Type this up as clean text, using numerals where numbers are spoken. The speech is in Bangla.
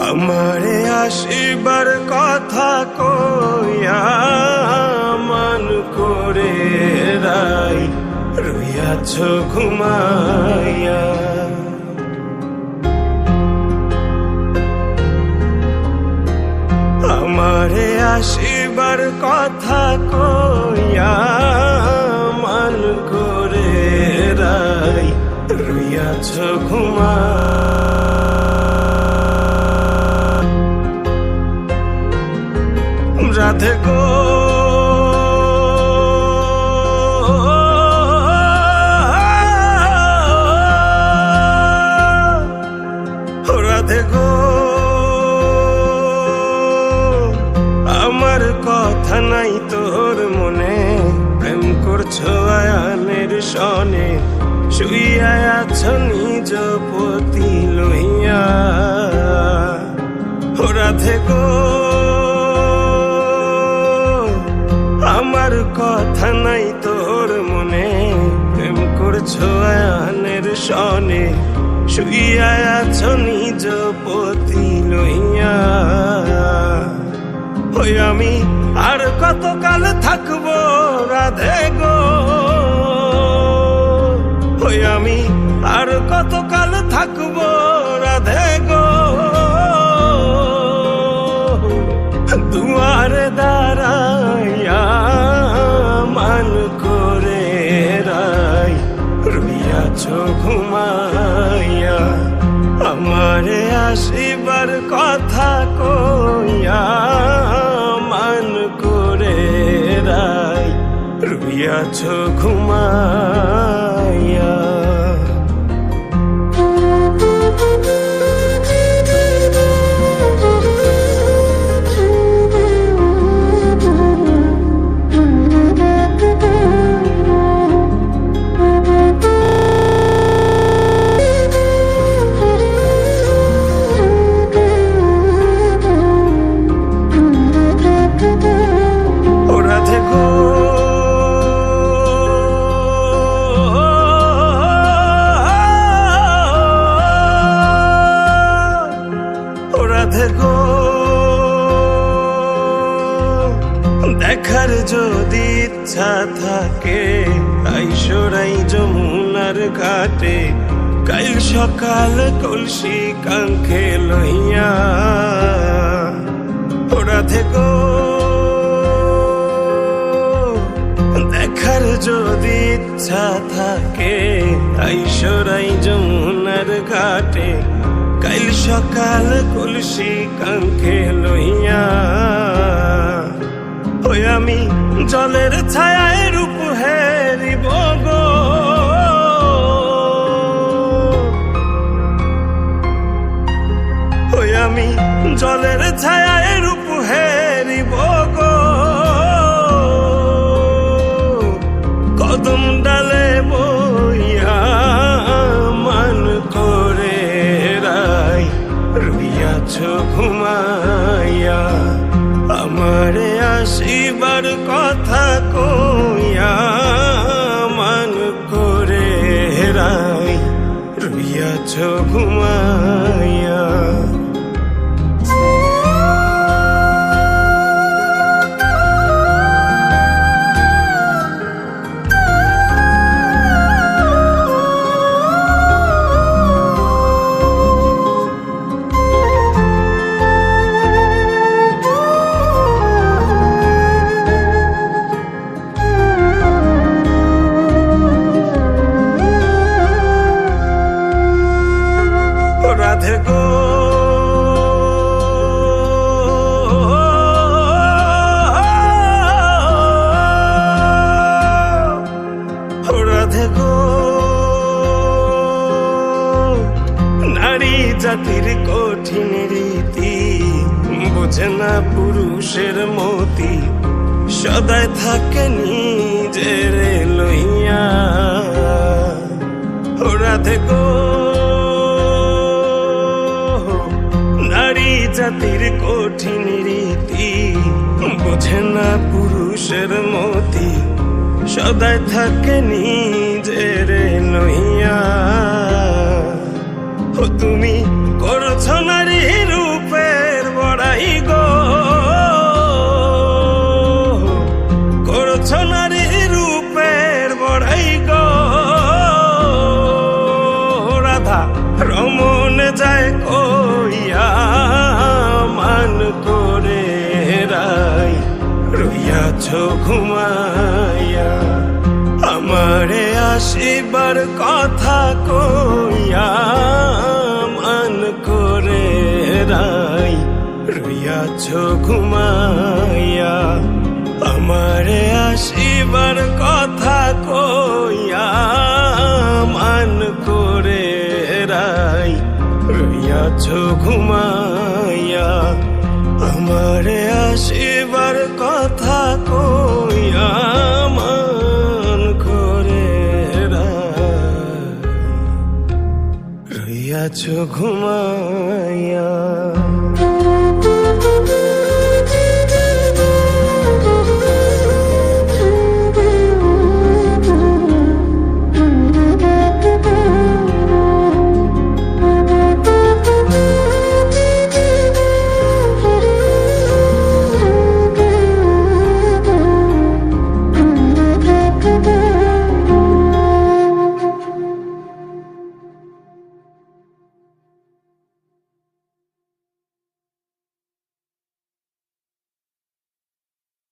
আমারে আসিবার কথা কইয়া মান করে রাই রইয়াছ ঘুমাইয়া। আমারে আসিবার কথা কইয়া মান করে রাই রইয়াছ রাধে গো রাধে গো আমার কথা নাই তোর মনে, প্রেম করছো আয়ানের সনে, শুইয়া আছো নিজ পতি লইয়া। রাধে গো আমার কথা নাই তোর মনে, প্রেম করছো আয়ানের সনে, শুইয়া আছো নিজ পতি লইয়া। ওই আমি আর কতকাল থাকবো রাধে গো, ওই আমি আর কতকাল থাকবো রাধে গো। দুয়ারে দাঁড়াইয়া মান করে রাই রইয়াছ ঘুমাইয়া। আমারে আসিবার কথা কইয়া মান করে রাই রইয়াছ ঘুমাইয়া। দেখার যদি ইচ্ছা থাকে আইসরাই যমুনার ঘাটে, কাল সকাল কলসি কাঙ্খে লইয়া। রাধে গো দেখার যদি ইচ্ছা থাকে আইসরাই যমুনার ঘাটে, কাল সকাল কলসি কাঙ্খে লইয়া। ওই আমি জলের ছায়ায় রূপ হেরিব গো, ওই আমি জলের ছায়ায় রূপ হেরিব গো। কদম ডালে বইয়া মান করে রাই রইয়াছ ঘুমাইয়া। আমারে আসিবার কথা কইয়া মান করে রাই রইয়াছ ঘুমাইয়া। বোঝে না পুরুষের মতি, সদায় থাকে নিজের লইয়া। ও রাধে গো, নারী জাতির কঠিন রীতি, বোঝে না পুরুষের মতি, সদায় থাকে নিজের লইয়া। ও তুমি করছ নারী রূপের বড়াই গো, করছ নারী রূপের বড়াই গো। রাধা রমন যায় কইয়া মান করে রাই, রইয়াছ ঘুমাইয়া। আমারে আসিবার কথা কইয়া মান করে রাই, রইয়াছ ঘুমাইয়া। আমারে আসিবার কথা কইয়া মান করে রাই, রইয়াছ ঘুমাইয়া। আমারে আসিবার কথা কইয়া মান করে রাই, রইয়াছ ঘুমাইয়া।